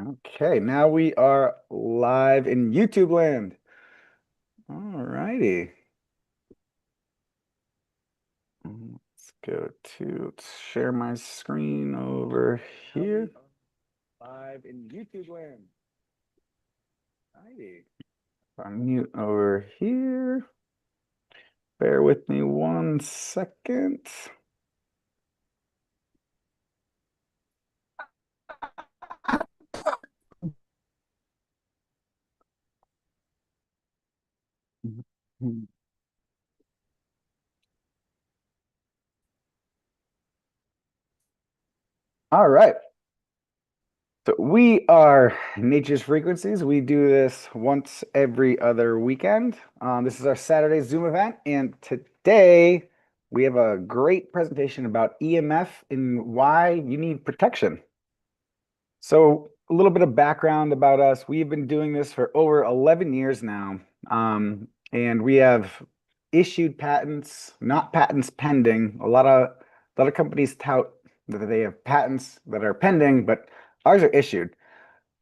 Okay, now we are live in YouTube land. All righty. Let's go to share my screen over here. Live in YouTube land. Righty. Unmute over here. Bear with me 1 second. All right. So we are Nature's Frequencies. We do this once every other weekend. This is our Saturday Zoom event, and today we have a great presentation about EMF and why you need protection. So a little bit of background about us. We've been doing this for over 11 years now, and we have issued patents, not patents pending. A lot of companies tout that they have patents that are pending, but ours are issued.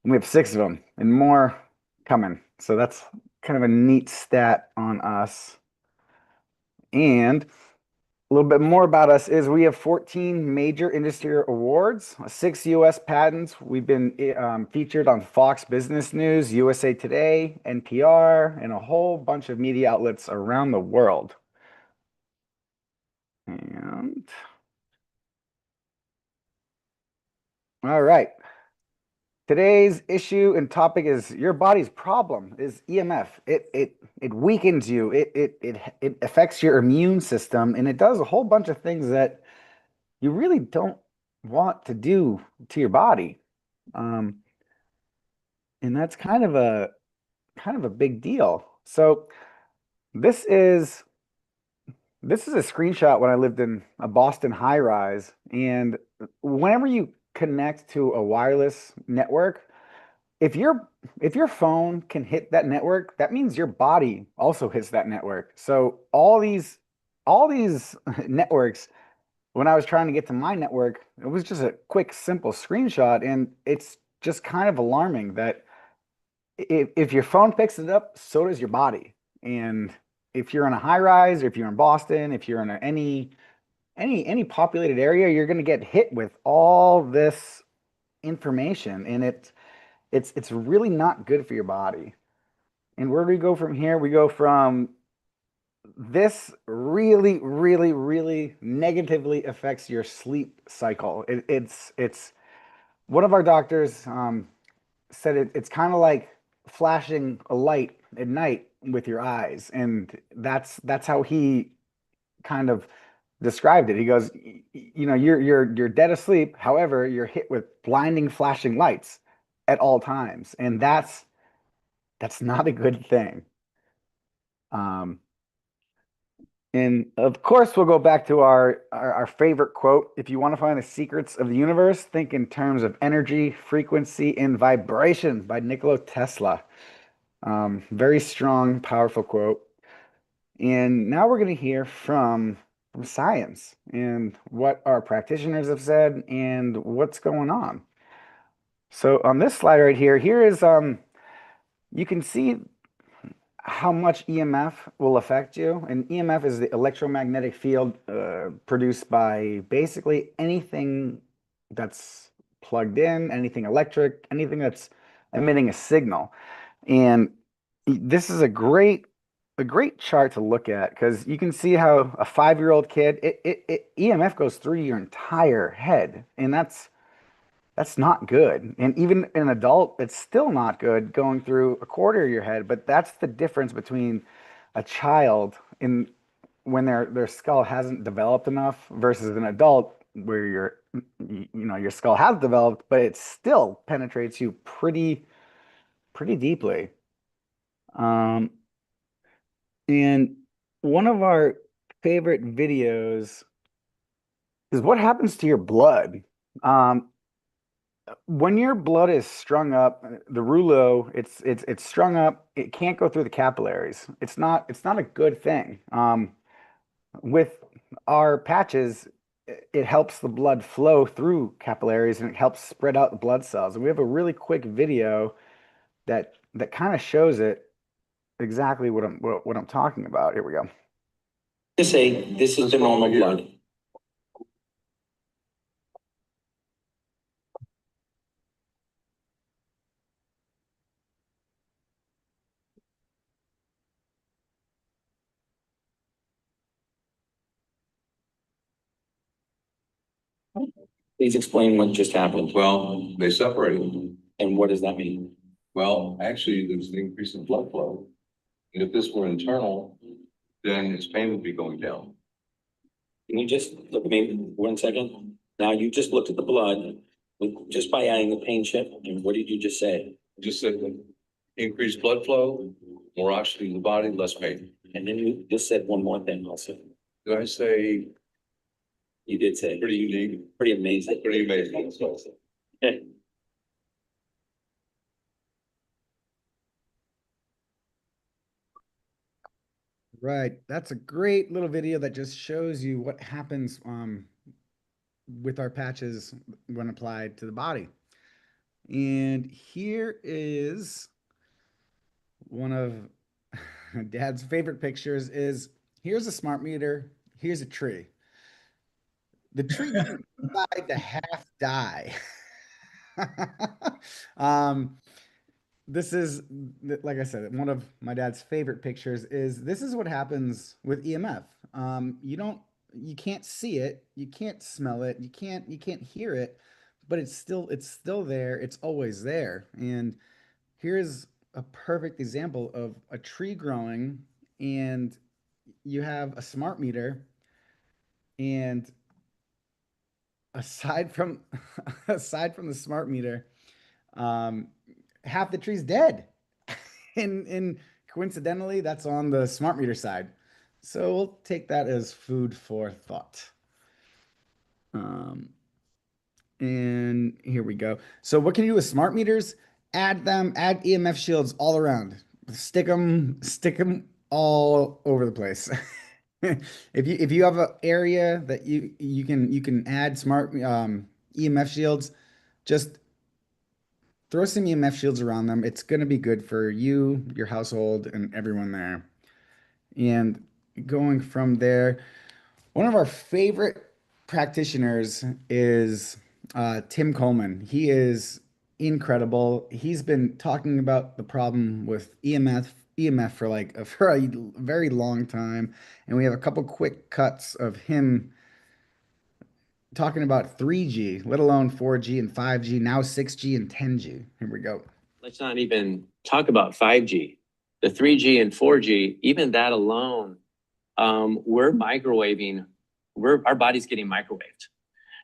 We have 6 of them and more coming. So that's kind of a neat stat on us. And a little bit more about us is we have 14 major industry awards, 6 US patents. We've been featured on Fox Business News, USA Today, NPR, and a whole bunch of media outlets around the world. And all right. Today's issue and topic is your body's problem is EMF. It weakens you. It affects your immune system, and it does a whole bunch of things that you really don't want to do to your body. Um, and that's kind of a big deal. So this is this is a screenshot when I lived in a Boston high rise, and whenever you connect to a wireless network, if your phone can hit that network, that means your body also hits that network. So all these networks, when I was trying to get to my network, it was just a quick, simple screenshot, and it's just kind of alarming that if your phone picks it up, so does your body. And if you're in a high rise, or if you're in Boston, if you're in any populated area, you're going to get hit with all this information, and it's really not good for your body. And where do we go from here? We go from this really, really, really negatively affects your sleep cycle. It's one of our doctors said it's kind of like flashing a light at night with your eyes, and that's how he kind of described it. He goes, you're dead asleep. However, you're hit with blinding, flashing lights at all times, and that's not a good thing. Um, and of course, we'll go back to our favorite quote. If you want to find the secrets of the universe, think in terms of energy, frequency, and vibration by Nikola Tesla. Very strong, powerful quote. And now we're going to hear from science and what our practitioners have said and what's going on. So on this slide right here, you can see how much EMF will affect you. And EMF is the electromagnetic field produced by basically anything that's plugged in, anything electric, anything that's emitting a signal. And this is a great chart to look at because you can see how a 5-year-old kid, EMF goes through your entire head, and that's not good. And even an adult, it's still not good going through a quarter of your head. But that's the difference between a child in when their skull hasn't developed enough versus an adult where your skull has developed, but it still penetrates you pretty deeply. Um, and one of our favorite videos is what happens to your blood. Um, when your blood is strung up, the rouleau, it's strung up. It can't go through the capillaries. It's not a good thing. With our patches, it helps the blood flow through capillaries and it helps spread out the blood cells. And we have a really quick video that kind of shows it exactly what I'm talking about. Here we go. To say this is the normal blood. Please explain what just happened. Well, they separated. And what does that mean? Well, actually, there's an increase in blood flow. And if this were internal, then its pain would be going down. Can you just look at me 1 second? Now you just looked at the blood just by adding the pain chip. And what did you just say? Just said that increased blood flow, more oxygen in the body, less pain. And then you just said one more thing also. Did I say You did say pretty unique? pretty amazing. Pretty amazing. Okay. Right. That's a great little video that just shows you what happens with our patches when applied to the body. And here is one of Dad's favorite pictures is here's a smart meter, here's a tree. The tree didn't decide to half die. This is, like I said, one of my dad's favorite pictures is this is what happens with EMF. You can't see it, you can't smell it, you can't hear it, but it's still there. It's always there. And here's a perfect example of a tree growing, and you have a smart meter, and aside from aside from the smart meter, half the tree's dead. And coincidentally, that's on the smart meter side. So we'll take that as food for thought. And here we go. So what can you do with smart meters? Add EMF shields all around. Stick them all over the place. If you have an area that you can add smart EMF shields, just throw some EMF shields around them. It's going to be good for you, your household, and everyone there. And going from there, one of our favorite practitioners is Tim Coleman. He is incredible. He's been talking about the problem with EMF for a very long time, and we have a couple quick cuts of him talking about 3G, let alone 4G and 5G, now 6G and 10G. Here we go. Let's not even talk about 5G. The 3G and 4G, even that alone, we're microwaving, our body's getting microwaved.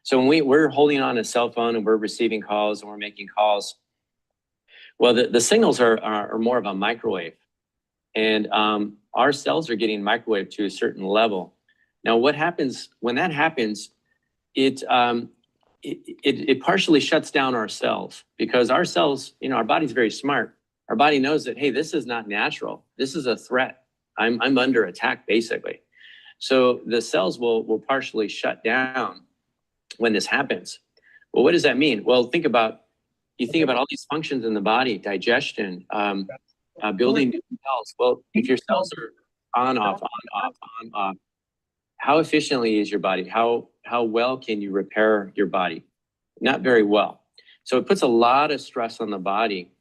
So when we're holding on a cell phone and we're receiving calls and we're making calls, well, the signals are more of a microwave. And our cells are getting microwaved to a certain level. Now, what happens when that happens, it partially shuts down our cells, because our cells, our body's very smart. Our body knows that, hey, this is not natural. This is a threat. I'm under attack, basically. So the cells will partially shut down when this happens. Well, what does that mean? Well, think about all these functions in the body: digestion, building new cells. Well, if your cells are on, off, how efficiently is your body? How well can you repair your body? Not very well. So it puts a lot of stress on the body.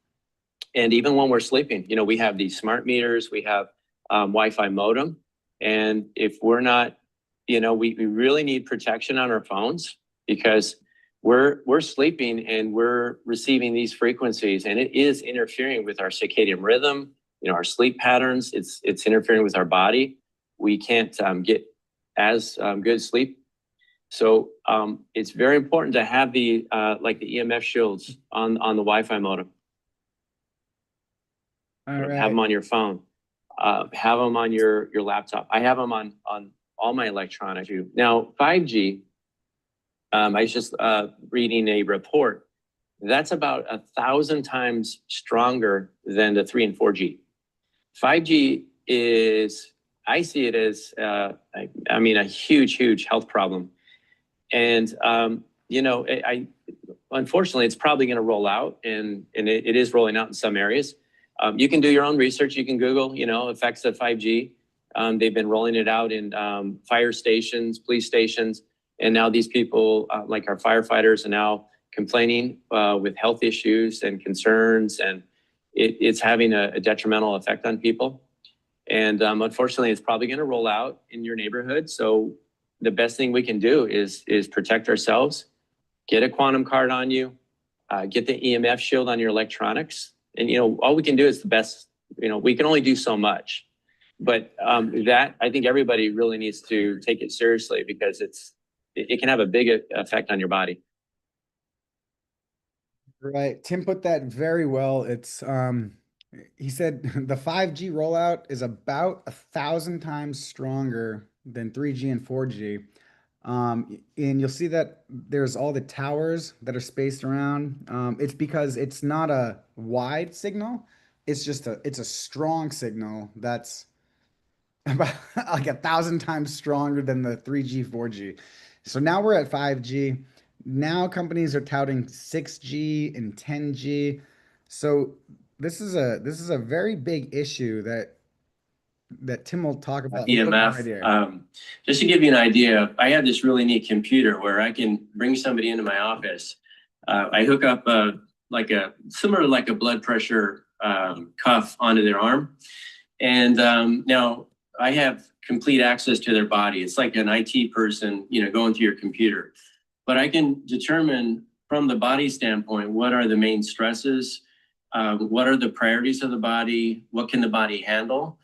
And even when we're sleeping, we have these smart meters, we have Wi-Fi modem. And if we're not, we really need protection on our phones, because we're sleeping and we're receiving these frequencies, and it is interfering with our circadian rhythm, our sleep patterns. It's interfering with our body. We can't get as good sleep. So it's very important to have the EMF shields on the Wi-Fi modem. All right. Have them on your phone. Have them on your laptop. I have them on all my electronics. Now, 5G, I was just reading a report. That's about 1,000 times stronger than the 3 and 4G. 5G is, I see it as, a huge, huge health problem. And, you know, unfortunately, it's probably going to roll out, and it is rolling out in some areas. You can do your own research. You can Google, you know, effects of 5G. They've been rolling it out in fire stations, police stations, and now these people, like our firefighters, are now complaining with health issues and concerns, and it's having a detrimental effect on people. And unfortunately, it's probably going to roll out in your neighborhood. So the best thing we can do is protect ourselves. Get a quantum card on you. Get the EMF shield on your electronics. And, you know, all we can do is the best. You know, we can only do so much. But that, I think everybody really needs to take it seriously, because it can have a big effect on your body. Right. Tim put that very well. It's he said the 5G rollout is about 1,000 times stronger than 3G and 4G. And you'll see that there's all the towers that are spaced around. It's because it's not a wide signal. It's just it's a strong signal that's about like 1,000 times stronger than the 3G, 4G. So now we're at 5G. Now companies are touting 6G and 10G. So this is a very big issue that Tim will talk about a little bit right here. EMF. Just to give you an idea, I have this really neat computer where I can bring somebody into my office. I hook up similar like a blood pressure cuff onto their arm, and now I have complete access to their body. It's like an IT person, you know, going through your computer. But I can determine from the body standpoint, what are the main stresses, what are the priorities of the body, what can the body handle.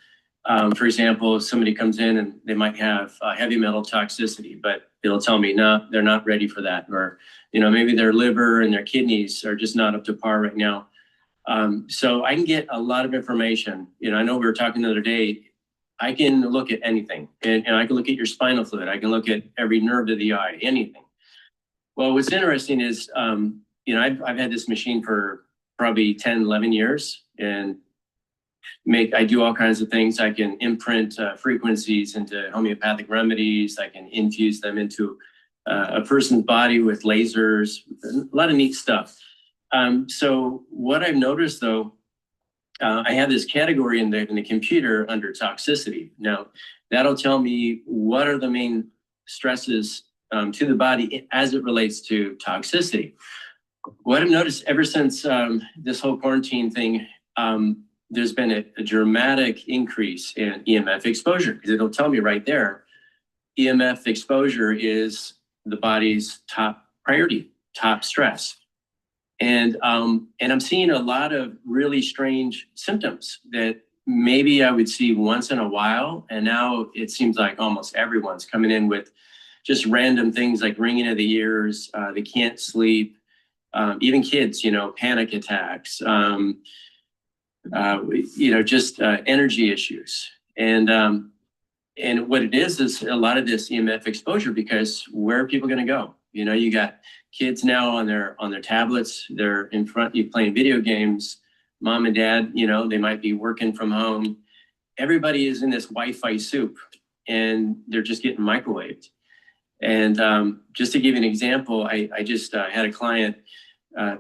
For example, if somebody comes in and they might have heavy metal toxicity, but it'll tell me, no, they're not ready for that. Or, you know, maybe their liver and their kidneys are just not up to par right now. So I can get a lot of information. You know, I know we were talking the other day, I can look at anything, and I can look at your spinal fluid. I can look at every nerve of the eye, anything. Well, what's interesting is, you know, I've had this machine for probably 10, 11 years, and I do all kinds of things. I can imprint frequencies into homeopathic remedies. I can infuse them into a person's body with lasers, a lot of neat stuff. So what I've noticed though, I have this category in the computer under toxicity. Now that'll tell me what are the main stresses to the body as it relates to toxicity. What I've noticed ever since this whole quarantine thing, there's been a dramatic increase in EMF exposure, because it'll tell me right there, EMF exposure is the body's top priority, top stress. And I'm seeing a lot of really strange symptoms that maybe I would see once in a while. And now it seems like almost everyone's coming in with just random things like ringing of the ears, they can't sleep, even kids, you know, panic attacks, you know, just energy issues. And what it is a lot of this EMF exposure, because where are people going to go? You know, you got kids now on their tablets, they're in front, you playing video games, mom and dad, you know, they might be working from home. Everybody is in this Wi-Fi soup, and they're just getting microwaved. And just to give you an example, I just had a client,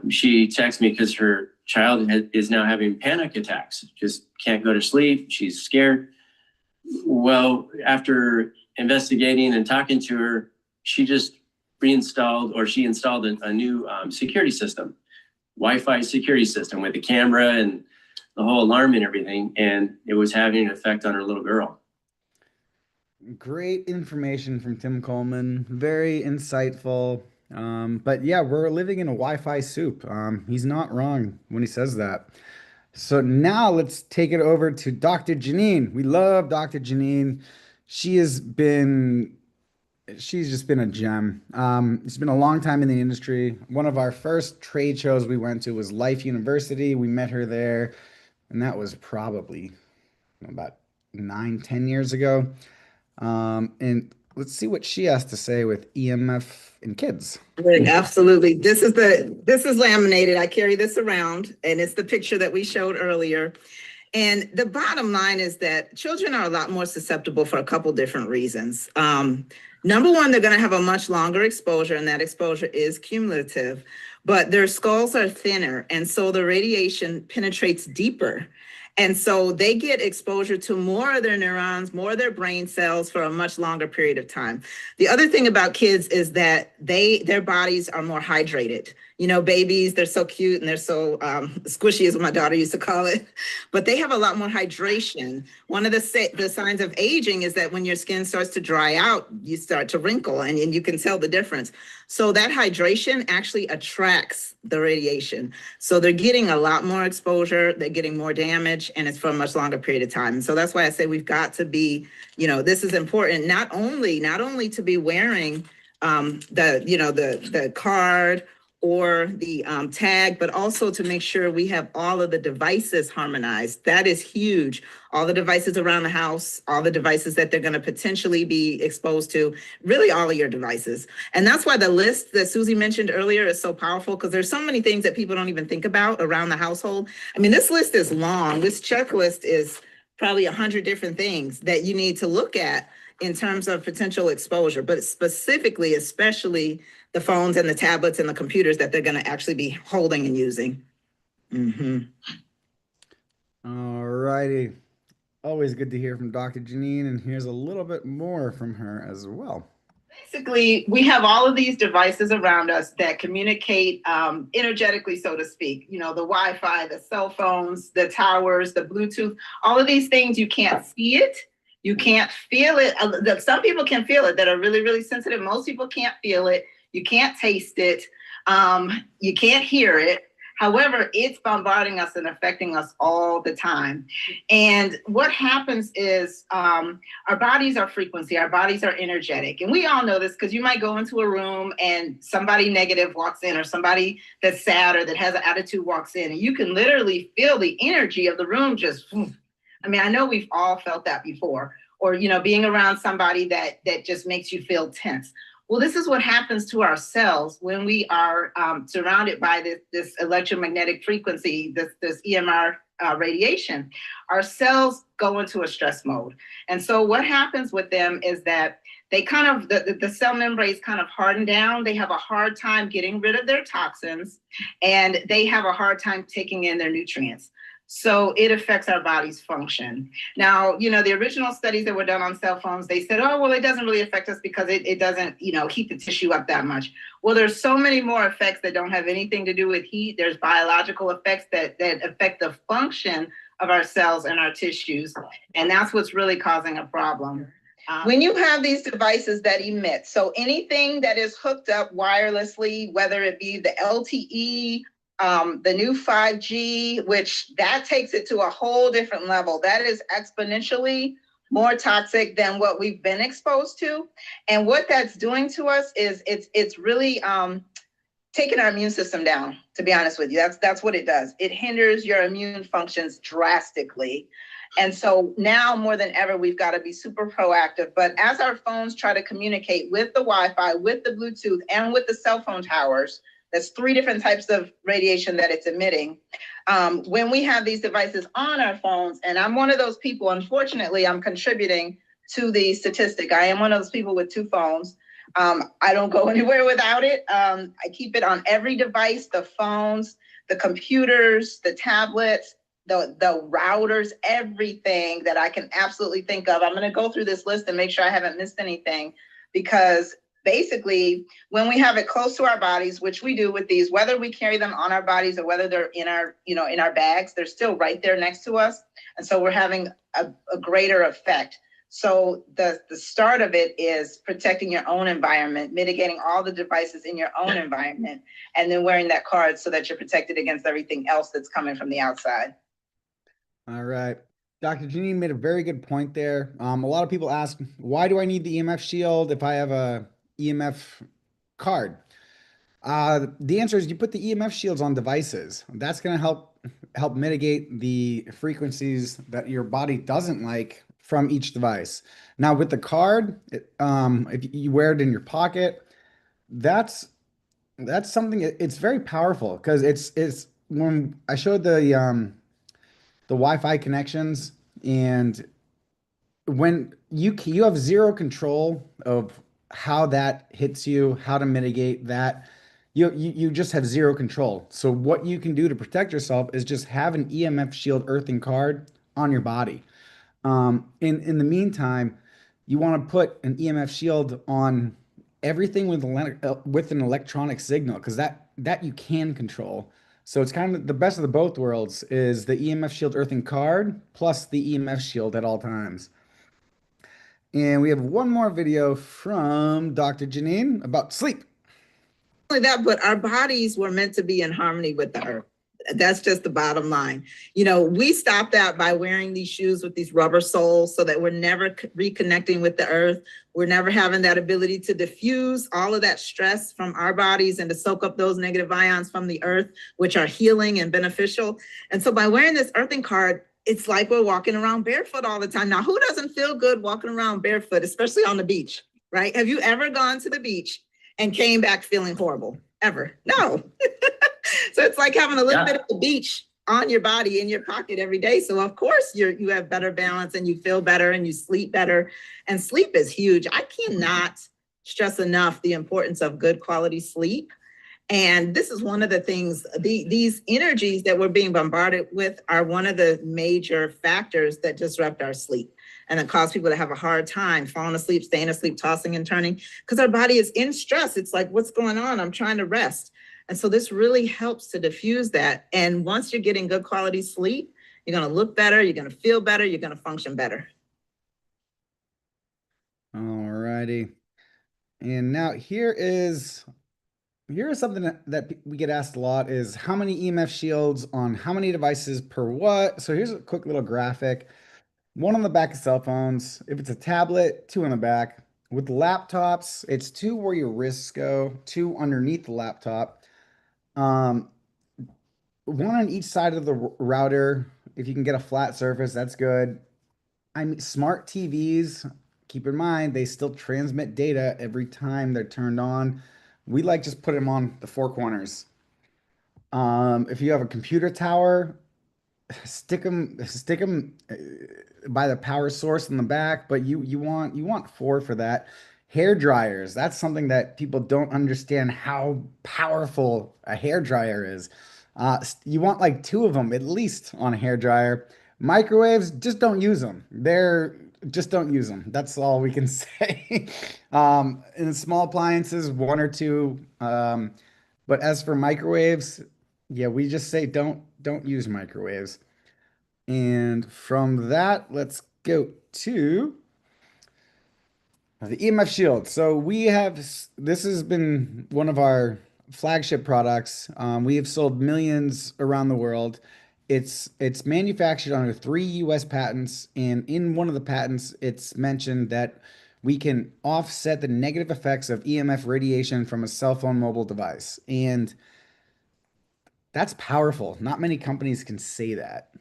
she texted me because her child is now having panic attacks, just can't go to sleep, she's scared. Well, after investigating and talking to her, she just installed a new security system, Wi-Fi security system with a camera and the whole alarm and everything, and it was having an effect on her little girl. Great information from Tim Coleman. Very insightful. But yeah, we're living in a Wi-Fi soup. He's not wrong when he says that. So now let's take it over to Dr. Janine. We love Dr. Janine. She's just been a gem. It's been a long time in the industry. One of our first trade shows we went to was Life University. We met her there, and that was probably about 9-10 years ago. And let's see what she has to say with EMF in kids. Absolutely. This is laminated. I carry this around, and it's the picture that we showed earlier. And the bottom line is that children are a lot more susceptible for a couple different reasons. Number one, they're going to have a much longer exposure, and that exposure is cumulative, but their skulls are thinner, and so the radiation penetrates deeper. And so they get exposure to more of their neurons, more of their brain cells for a much longer period of time. The other thing about kids is that their bodies are more hydrated. You know, babies, they're so cute and they're so squishy, as my daughter used to call it, but they have a lot more hydration. One of the signs of aging is that when your skin starts to dry out, you start to wrinkle, and you can tell the difference. So that hydration actually attracts the radiation. So they're getting a lot more exposure, they're getting more damage, and it's for a much longer period of time. So that's why I say we've got to be, this is important, not only to be wearing the card or the tag, but also to make sure we have all of the devices harmonized. That is huge. All the devices around the house, all the devices that they're going to potentially be exposed to, really all of your devices. And that's why the list that Susie mentioned earlier is so powerful, because there's so many things that people don't even think about around the household. I mean, this list is long. This checklist is probably 100 different things that you need to look at in terms of potential exposure, but specifically, especially the phones and the tablets and the computers that they're going to actually be holding and using. All righty. Always good to hear from Dr. Janine, and here's a little bit more from her as well. Basically, we have all of these devices around us that communicate energetically, so to speak. You know, the Wi-Fi, the cell phones, the towers, the Bluetooth, all of these things, you can't see it. You can't feel it. Some people can feel it that are really, really sensitive. Most people can't feel it. You can't taste it. You can't hear it. However, it's bombarding us and affecting us all the time. And what happens is our bodies are frequency, our bodies are energetic. And we all know this because you might go into a room and somebody negative walks in, or somebody that's sad or that has an attitude walks in, and you can literally feel the energy of the room just, I mean, I know we've all felt that before, or, being around somebody that just makes you feel tense. Well, this is what happens to our cells when we are surrounded by this electromagnetic frequency, this EMR radiation. Our cells go into a stress mode. And so what happens with them is that they kind of, the cell membranes kind of harden down. They have a hard time getting rid of their toxins, and they have a hard time taking in their nutrients. So it affects our body's function. Now, the original studies that were done on cell phones, they said, oh, well, it doesn't really affect us because it doesn't, heat the tissue up that much. Well, there's so many more effects that don't have anything to do with heat. There's biological effects that affect the function of our cells and our tissues. And that's what's really causing a problem. When you have these devices that emit, so anything that is hooked up wirelessly, whether it be the LTE, the new 5G, which that takes it to a whole different level. That is exponentially more toxic than what we've been exposed to. And what that's doing to us is it's really taking our immune system down, to be honest with you. That's what it does. It hinders your immune functions drastically. And so now more than ever, we've got to be super proactive. But as our phones try to communicate with the Wi-Fi, with the Bluetooth, and with the cell phone towers, that's 3 different types of radiation that it's emitting. When we have these devices on our phones, and I'm one of those people, unfortunately, I'm contributing to the statistic. I am one of those people with 2 phones. I don't go anywhere without it. I keep it on every device, the phones, the computers, the tablets, the routers, everything that I can absolutely think of. I'm going to go through this list and make sure I haven't missed anything, because basically, when we have it close to our bodies, which we do with these, whether we carry them on our bodies or whether they're in our, in our bags, they're still right there next to us. And so we're having a greater effect. So the start of it is protecting your own environment, mitigating all the devices in your own environment, and then wearing that card so that you're protected against everything else that's coming from the outside. All right. Dr. Janine made a very good point there. A lot of people ask, why do I need the EMF shield if I have a EMF card? The answer is you put the EMF shields on devices. That's going to help mitigate the frequencies that your body doesn't like from each device. Now with the card, if you wear it in your pocket, that's something, it's very powerful, because it's when I showed the the Wi-Fi connections, and when you have zero control of how that hits you, how to mitigate that. You just have zero control. So what you can do to protect yourself is just have an EMF Shield earthing card on your body. In the meantime, you want to put an EMF Shield on everything with an electronic signal, because that you can control. So it's kind of the best of the both worlds is the EMF Shield earthing card plus the EMF Shield at all times. And we have one more video from Dr. Janine about sleep. Only that, but our bodies were meant to be in harmony with the earth. That's just the bottom line. You know, we stop that by wearing these shoes with these rubber soles so that we're never reconnecting with the earth. We're never having that ability to diffuse all of that stress from our bodies and to soak up those negative ions from the earth, which are healing and beneficial. And so by wearing this earthing card, it's like we're walking around barefoot all the time. Now, who doesn't feel good walking around barefoot, especially on the beach, right? Have you ever gone to the beach and came back feeling horrible? Ever? No. So it's like having a little bit of the beach on your body in your pocket every day. So of course you have better balance and you feel better and you sleep better. And sleep is huge. I cannot stress enough the importance of good quality sleep. And this is one of the things, these energies that we're being bombarded with are one of the major factors that disrupt our sleep and that cause people to have a hard time falling asleep, staying asleep, tossing and turning, because our body is in stress. It's like, what's going on? I'm trying to rest. And so this really helps to diffuse that. And once you're getting good quality sleep, you're going to look better, you're going to feel better, you're going to function better. All righty. And now here is something that we get asked a lot is how many EMF shields on how many devices per what? So here's a quick little graphic. One on the back of cell phones. If it's a tablet, two on the back. With laptops, it's two where your wrists go, two underneath the laptop. Um, one on each side of the router. If you can get a flat surface, that's good. I mean, smart TVs, keep in mind, they still transmit data every time they're turned on. We like just put them on the four corners. If you have a computer tower, stick them by the power source in the back, but you want four for that. Hair dryers, that's something that people don't understand how powerful a hair dryer is. You want like two of them at least on a hair dryer. Microwaves, just don't use them. Just don't use them. That's all we can say. In small appliances, one or two. But as for microwaves, yeah, we just say don't use microwaves. And from that, let's go to the EMF Shield. So this has been one of our flagship products. We have sold millions around the world. It's manufactured under 3 US patents, and in one of the patents, it's mentioned that we can offset the negative effects of EMF radiation from a cell phone mobile device. And that's powerful. Not many companies can say that.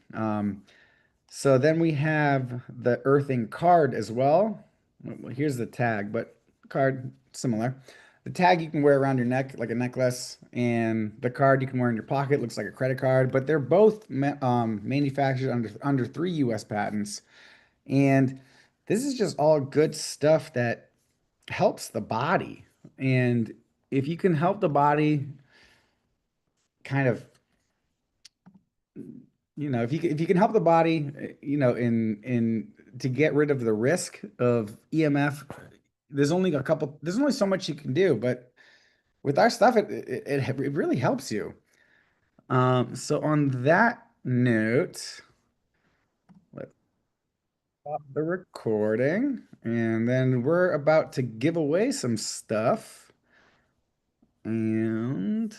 So then we have the earthing card as well. Well, here's the tag, but card similar. The tag you can wear around your neck like a necklace, and the card you can wear in your pocket looks like a credit card. But they're both manufactured under 3 US patents, and this is just all good stuff that helps the body. And if you can help the body kind of if you can help the body, in to get rid of the risk of EMF, there's only so much you can do, but with our stuff, it really helps you. So on that note, let's stop the recording, and then we're about to give away some stuff. And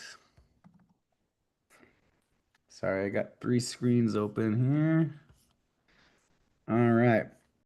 sorry, I got 3 screens open here.